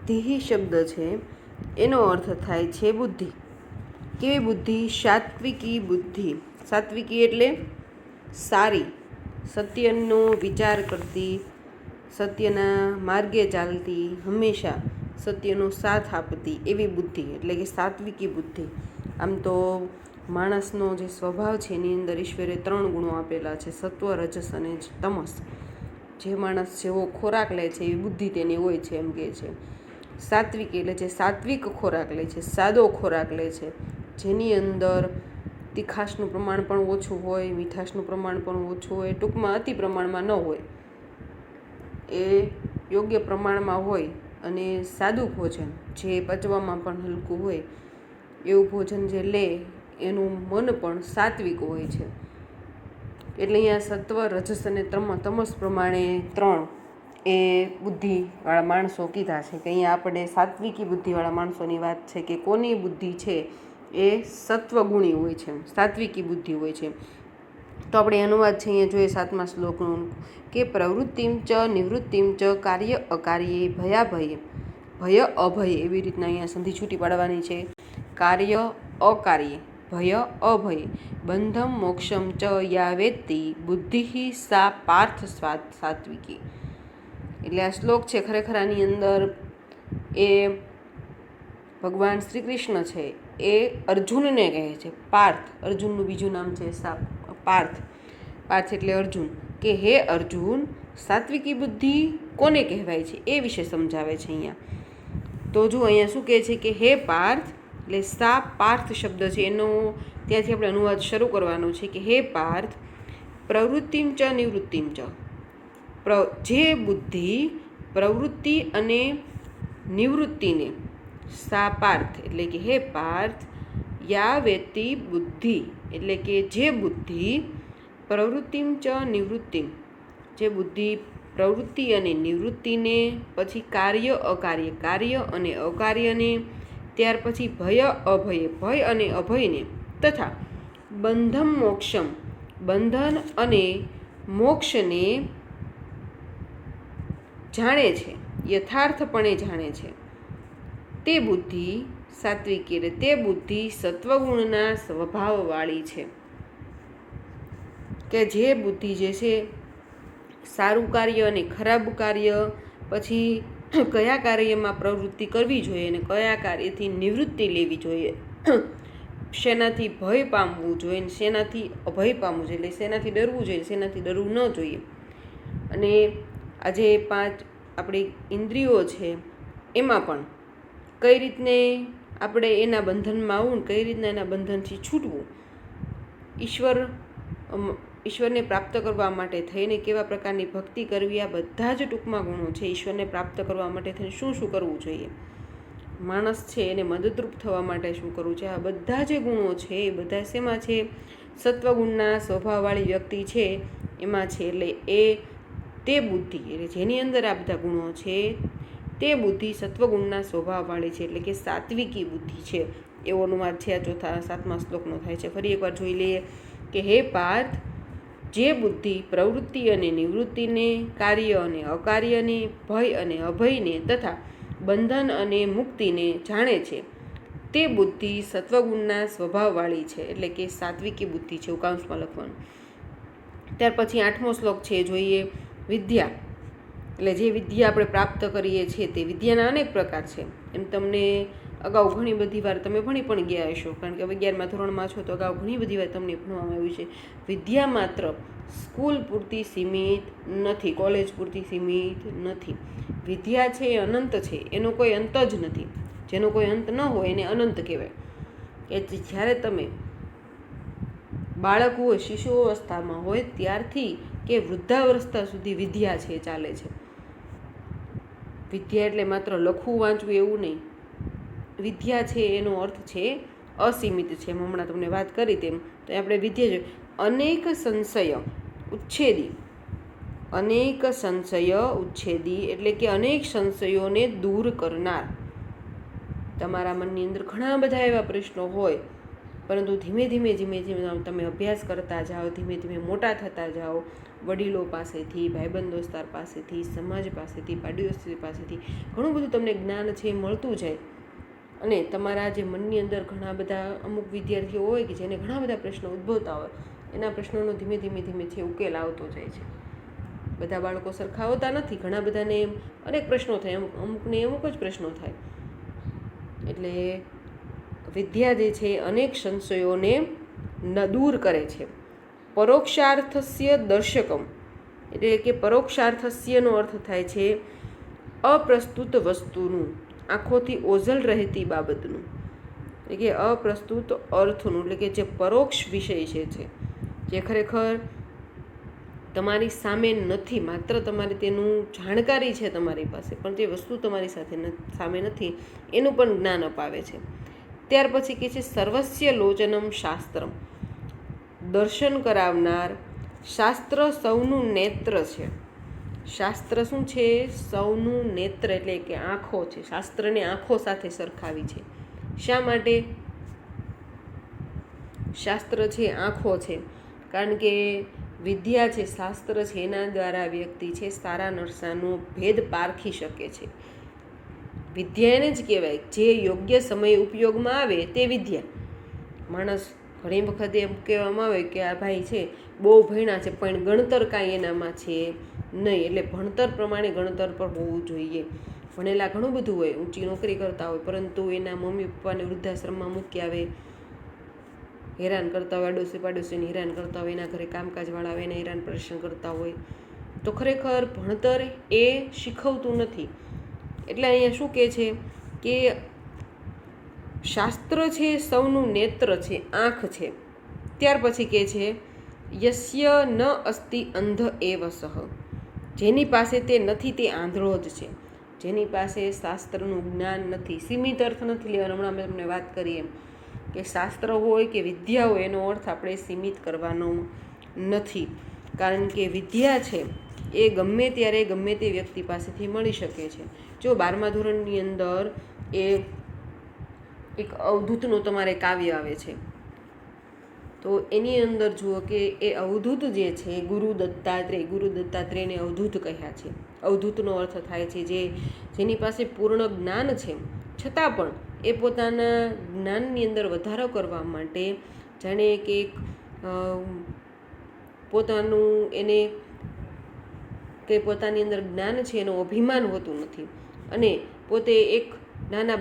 ધિહિ શબ્દ છે એનો અર્થ થાય છે બુદ્ધિ. કેવી બુદ્ધિ? સાત્વિકી બુદ્ધિ. સાત્વિકી એટલે સારી, સત્યનો વિચાર કરતી, સત્યના માર્ગે ચાલતી, હંમેશા સત્યનો સાથ આપતી એવી બુદ્ધિ એટલે કે સાત્વિકી બુદ્ધિ. આમ તો માણસનો જે સ્વભાવ છે એની અંદર ઈશ્વરે 3 ગુણો આપેલા છે, સત્વ, રજસ અને તમસ. જે માણસ જેવો ખોરાક લે છે એવી બુદ્ધિ તેની હોય છે એમ કહે છે. સાત્વિક એટલે જે સાત્વિક ખોરાક લે છે, સાદો ખોરાક લે છે, જેની અંદર તીખાશનું પ્રમાણ પણ ઓછું હોય, મીઠાશનું પ્રમાણ પણ ઓછું હોય, ટૂંકમાં અતિ પ્રમાણમાં ન હોય, એ યોગ્ય પ્રમાણમાં હોય અને સાદું ભોજન જે પચવામાં પણ હલકું હોય એવું ભોજન જે લે એનું મન પણ સાત્વિક હોય છે. એટલે અહીંયા સત્વ, રજસ અને તમસ પ્રમાણે 3 એ બુદ્ધિવાળા માણસો કીધા છે. કે અહીંયા આપણે સાત્વિકી બુદ્ધિવાળા માણસોની વાત છે કે કોની બુદ્ધિ છે એ સત્વગુણી હોય છે, સાત્વિકી બુદ્ધિ હોય છે. તો આપણે અનુવાદ છે અહીંયા જોઈએ 7મા શ્લોકનું કે પ્રવૃત્તિમ ચ નિવૃત્તિમ ચ કાર્ય અકાર્યે ભયાભયે ભય અભય, એવી રીતના અહીંયા સંધિ છૂટી પાડવાની છે. કાર્ય અકાર્યે ભય અભય બંધમ મોક્ષમ ચ યા વેત્તિ બુદ્ધિ સા પાર્થ સાત્વિકી. એટલે આ શ્લોક છે ખરેખર આની અંદર એ ભગવાન શ્રી કૃષ્ણ છે એ અર્જુનને કહે છે. પાર્થ, અર્જુનનું બીજું નામ છે પાર્થ. પાર્થ એટલે અર્જુન, કે હે અર્જુન, સાત્વિકી બુદ્ધિ કોને કહેવાય છે એ વિશે સમજાવે છે અહીંયા. તો જો અહીંયા શું કહે છે કે હે પાર્થ, એટલે સા પાર્થ શબ્દ છે એનો ત્યાંથી આપણે અનુવાદ શરૂ કરવાનો છે કે હે પાર્થ, પ્રવૃત્તિમ ચ નિવૃત્તિમ ચ, જે બુદ્ધિ પ્રવૃત્તિ અને નિવૃત્તિને, સા પાર્થ એટલે કે હે પાર્થ, યા વેત્તિ બુદ્ધિ એટલે કે જે બુદ્ધિ પ્રવૃત્તિમ ચ નિવૃત્તિમ, જે બુદ્ધિ પ્રવૃત્તિ અને નિવૃત્તિને, પછી કાર્ય અકાર્ય, કાર્ય અને અકાર્યને, ત્યાર પછી ભય અભય, ભય અને અભયને, તથા બંધમ મોક્ષમ, બંધન અને મોક્ષને જાણે છે, યથાર્થપણે જાણે છે, તે બુદ્ધિ સાત્વિકી, એટલે તે બુદ્ધિ સત્વગુણના સ્વભાવવાળી છે. કે જે બુદ્ધિ જે છે સારું કાર્ય અને ખરાબ કાર્ય, પછી કયા કાર્યમાં પ્રવૃત્તિ કરવી જોઈએ અને કયા કાર્યથી નિવૃત્તિ લેવી જોઈએ, શેનાથી ભય પામવું જોઈએ અને શેનાથી અભય પામવું જોઈએ, એટલે શેનાથી ડરવું જોઈએ, શેનાથી ડરવું ન જોઈએ. અને આજે 5 આપણી ઇન્દ્રિયો છે એમાં પણ કઈ રીતને આપણે એના બંધનમાં આવવું, કઈ રીતના એના બંધનથી છૂટવું, ઈશ્વરને પ્રાપ્ત કરવા માટે થઈને કેવા પ્રકારની ભક્તિ કરવી, આ બધા જ ટૂંકમાં ગુણો છે. ઈશ્વરને પ્રાપ્ત કરવા માટે થઈને શું શું કરવું જોઈએ, માણસ છે એને મદદરૂપ થવા માટે શું કરવું છે, આ બધા જે ગુણો છે એ બધા શેમાં છે? સત્વગુણના સ્વભાવવાળી વ્યક્તિ છે એમાં છે. એટલે તે બુદ્ધિ, એટલે જેની અંદર આ બધા ગુણો છે તે બુદ્ધિ સત્વગુણના સ્વભાવવાળી છે, એટલે કે સાત્વિકી બુદ્ધિ છે. એવો અનુવાદ છે આ 7મા શ્લોકનો થાય છે. ફરી એકવાર જોઈ લઈએ કે હે પાર્થ, જે બુદ્ધિ પ્રવૃત્તિ અને નિવૃત્તિને, કાર્ય અને અકાર્યને, ભય અને અભયને તથા બંધન અને મુક્તિને જાણે છે, તે બુદ્ધિ સત્વગુણના સ્વભાવવાળી છે, એટલે કે સાત્વિકી બુદ્ધિ છે. કૌંસમાં લખવાનું. ત્યાર પછી 8મો શ્લોક છે જોઈએ વિદ્યા. એટલે જે વિદ્યા આપણે પ્રાપ્ત કરીએ છીએ તે વિદ્યાના અનેક પ્રકાર છે. એમ તમને અગાઉ ઘણી બધી વાર તમે ભણી પણ ગયા હશો, કારણ કે 11મા ધોરણમાં છો તો અગાઉ ઘણી બધી વાર તમને ભણવામાં આવ્યું છે. વિદ્યા માત્ર સ્કૂલ પૂરતી સીમિત નથી, કોલેજ પૂરતી સીમિત નથી. વિદ્યા છે એ અનંત છે, એનો કોઈ અંત જ નથી. જેનો કોઈ અંત ન હોય એને અનંત કહેવાય. એ જ્યારે તમે બાળક હોય, શિશુ અવસ્થામાં હોય ત્યારથી કે વૃદ્ધાવસ્થા સુધી વિદ્યા છે ચાલે છે. વિદ્યા એટલે માત્ર લખવું વાંચવું એવું નહીં. વિદ્યા છે એનો અર્થ છે અસીમિત છે. હમણાં તમને વાત કરી તેમ તો આપણે વિદ્યા જોઈએ અનેક સંશય ઉચ્છેદી, અનેક સંશય ઉચ્છેદી એટલે કે અનેક સંશયોને દૂર કરનાર. તમારા મનની અંદર ઘણા બધા એવા પ્રશ્નો હોય, પરંતુ ધીમે ધીમે તમે અભ્યાસ કરતા જાઓ, ધીમે ધીમે મોટા થતા જાઓ, વડીલો પાસેથી, ભાઈબંધ દોસ્તાર પાસેથી, સમાજ પાસેથી, પાડોશી પાસેથી ઘણું બધું તમને જ્ઞાન છે મળતું જાય. અને તમારા જે મનની અંદર ઘણા બધા અમુક વિદ્યાર્થીઓ હોય કે જેને ઘણા બધા પ્રશ્નો ઉદ્ભવતા હોય, એના પ્રશ્નોનો ધીમે ધીમે ધીમે છે ઉકેલ આવતો જાય છે. બધા બાળકો સરખા હોતા નથી, ઘણા બધાને અનેક પ્રશ્નો થાય, અમુકને અમુક જ પ્રશ્નો થાય. એટલે વિદ્યા જે છે અનેક સંશયોને દૂર કરે છે. પરોક્ષાર્થસ્ય દર્શકમ, એટલે કે પરોક્ષાર્થસ્યનો અર્થ થાય છે અપ્રસ્તુત વસ્તુનું, આંખોથી ઓઝલ રહેતી બાબતનું, એટલે કે અપ્રસ્તુત અર્થનું, એટલે કે જે પરોક્ષ વિષય છે, જે ખરેખર તમારી સામે નથી, માત્ર તમારી તેનું જાણકારી છે તમારી પાસે, પણ તે વસ્તુ તમારી સાથે સામે નથી, એનું પણ જ્ઞાન અપાવે છે. ત્યાર પછી કે છે સર્વસ્ય લોચનમ શાસ્ત્રમ, દર્શન કરાવનાર શાસ્ત્ર સૌનું નેત્ર છે. શાસ્ત્ર શું છે? સૌનું નેત્ર, એટલે કે આંખો છે. શાસ્ત્રને આંખો સાથે સરખાવી છે. શા માટે શાસ્ત્ર છે આંખો છે? કારણ કે વિદ્યા છે, શાસ્ત્ર છે, એના દ્વારા વ્યક્તિ છે સારા નરસાનો ભેદ પારખી શકે છે. વિદ્યા એને જ કહેવાય જે યોગ્ય સમય ઉપયોગમાં આવે તે વિદ્યા. માણસ ઘણી વખત એમ કહેવામાં આવે કે આ ભાઈ છે બહુ ભણ્યા છે પણ ગણતર કાંઈ એનામાં છે નહીં, એટલે ભણતર પ્રમાણે ગણતર પર હોવું જોઈએ. ભણેલા ઘણું બધું હોય, ઊંચી નોકરી કરતા હોય, પરંતુ એના મમ્મી પપ્પાને વૃદ્ધાશ્રમમાં મૂકી આવે, હેરાન કરતા હોય, આડોશી પાડોશીને હેરાન કરતા હોય, એના ઘરે કામકાજવાળા આવે એને હેરાન પરેશાન કરતા હોય, તો ખરેખર ભણતર એ શીખવતું નથી. એટલે અહીંયા શું કહે છે કે શાસ્ત્ર છે સૌનું નેત્ર છે, આંખ છે. ત્યાર પછી કહે છે યસ્ય ન અસ્તિ અંધ એવ સહ, જેની પાસે તે નથી તે આંધળો જ છે. જેની પાસે શાસ્ત્રનું જ્ઞાન નથી, સીમિત અર્થ નથી લેવાનો. હમણાં મેં તમને વાત કરી એમ કે શાસ્ત્ર હોય કે વિદ્યા હોય એનો અર્થ આપણે સીમિત કરવાનો નથી. કારણ કે વિદ્યા છે એ ગમે ત્યારે ગમે તે વ્યક્તિ પાસેથી મળી શકે છે. જો 12મા ધોરણની અંદર એક અવધૂતનું તમારે કાવ્ય આવે છે, તો એની અંદર જુઓ કે એ અવધૂત જે છે ગુરુ દત્તાત્રેયને અવધૂત કહ્યા છે. અવધૂતનો અર્થ થાય છે જેની પાસે પૂર્ણ જ્ઞાન છે, છતાં પણ એ પોતાના જ્ઞાનની અંદર વધારો કરવા માટે જાણે કે પોતાનું એને કે પોતાની અંદર જ્ઞાન છે એનું અભિમાન હોતું નથી, અને પોતે એક નાનું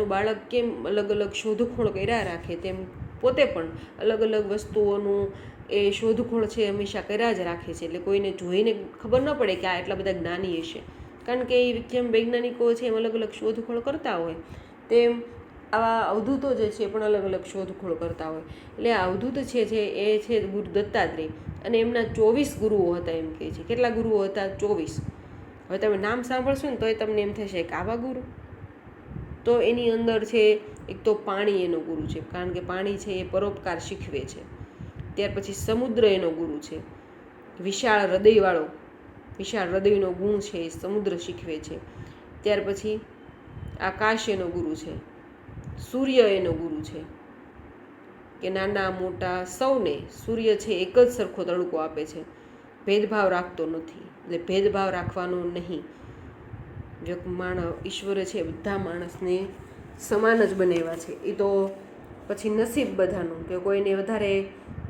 બાળક કેમ અલગ અલગ શોધખોળ કર્યા રાખે, તેમ પોતે પણ અલગ અલગ વસ્તુઓનું એ શોધખોળ છે હંમેશા કર્યા જ રાખે છે. એટલે કોઈને જોઈને ખબર ન પડે કે આ એટલા બધા જ્ઞાની હશે, કારણ કે એ જેમ વૈજ્ઞાનિકો છે એમ અલગ અલગ શોધખોળ કરતા હોય, તેમ આવા અવધૂતો જે છે પણ અલગ અલગ શોધખોળ કરતા હોય. એટલે આ અવધૂત છે એ છે ગુરુ દત્તાત્રેય, અને એમના 24 ગુરુઓ હતા એમ કહે છે. કેટલા ગુરુઓ હતા? 24. હવે તમે નામ સાંભળશો ને તોય તમને એમ થશે કે આવા ગુરુ. તો એની અંદર છે એક તો પાણી એનો ગુરુ છે, કારણ કે પાણી છે એ પરોપકાર શીખવે છે. ત્યાર પછી સમુદ્ર એનો ગુરુ છે, વિશાળ હૃદયનો ગુણ છે એ સમુદ્ર શીખવે છે. ત્યાર પછી આકાશ એનો ગુરુ છે, સૂર્ય એનો ગુરુ છે કે નાના મોટા સૌને સૂર્ય છે એક જ સરખો તડકો આપે છે, ભેદભાવ રાખતો નથી. એટલે ભેદભાવ રાખવાનો નહીં. જો ઈશ્વરે છે બધા માણસને સમાન જ બનાવ્યા છે. એ તો પછી નસીબ બધાનું, કે કોઈને વધારે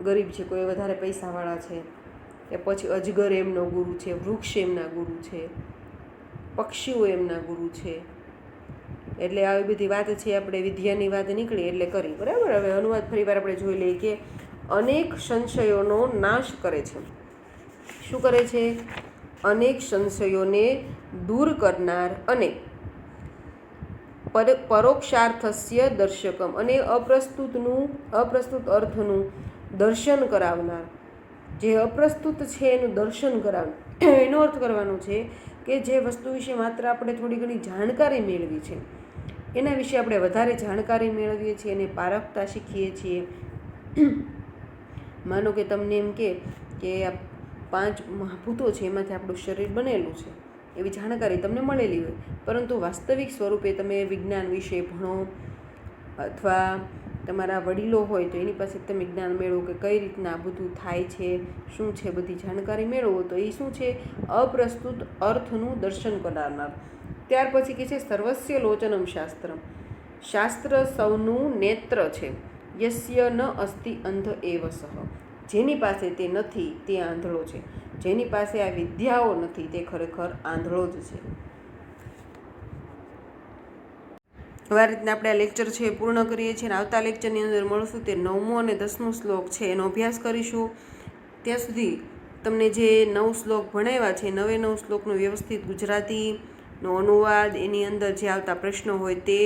ગરીબ છે, કોઈ વધારે પૈસાવાળા છે, કે પછી અજગર એમનો ગુરુ છે, વૃક્ષ એમના ગુરુ છે, પક્ષીઓ એમના ગુરુ છે. એટલે આવી બધી વાત છે, આપણે વિદ્યાની વાત નીકળી એટલે કરી, બરાબર. હવે અનુવાદ ફરીવાર આપણે જોઈ લઈએ કે અનેક સંશયોનો નાશ કરે છે. શું કરે છે? અનેક સંશયોને દૂર કરનાર અને પરોક્ષાર્થસ્ય દર્શકમ, અને અપ્રસ્તુત અર્થનું દર્શન કરાવનાર. જે અપ્રસ્તુત છે એનું દર્શન કરાવનાર, એનો અર્થ કરવાનો છે કે જે વસ્તુ વિશે માત્ર આપણે થોડી ઘણી જાણકારી મેળવી છે, એના વિશે આપણે વધારે જાણકારી મેળવીએ છીએ, એને પારખતા શીખીએ છીએ. માનો કે તમને એમ કે આ 5 મહાભૂતો છે એમાંથી આપણું શરીર બનેલું છે, એવી જાણકારી તમને મળેલી હોય, પરંતુ વાસ્તવિક સ્વરૂપે તમે વિજ્ઞાન વિશે ભણો અથવા તમારા વડીલો હોય તો એની પાસે તમે જ્ઞાન મેળવો કે કઈ રીતના આ બધું થાય છે, શું છે, બધી જાણકારી મેળવો તો એ શું છે, અપ્રસ્તુત અર્થનું દર્શન કરાવનાર. ત્યાર પછી કે છે સર્વસ્ય લોચનમ શાસ્ત્રમ, શાસ્ત્ર સૌનું નેત્ર છે. યસ્ય ન અસ્તિ અંધ એવ સહ, જેની પાસે તે નથી તે આંધળો છે, જેની પાસે આ વિદ્યાઓ નથી તે ખરેખર આંધળો જ છે. હવે આ રીતના આપણે આ લેક્ચર છે એ પૂર્ણ કરીએ છીએ અને આવતા લેક્ચરની અંદર મળશું. તે 9મો અને 10મો શ્લોક છે એનો અભ્યાસ કરીશું. ત્યાં સુધી તમને જે 9 શ્લોક ભણાવ્યા છે 9 શ્લોકનો વ્યવસ્થિત ગુજરાતીનો અનુવાદ, એની અંદર જે આવતા પ્રશ્નો હોય તે,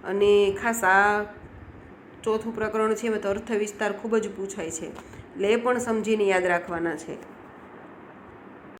અને ખાસ આ 4થું પ્રકરણ છે એમાં તો અર્થ વિસ્તાર ખૂબ જ પૂછાય છે એટલે એ પણ સમજીને યાદ રાખવાના છે.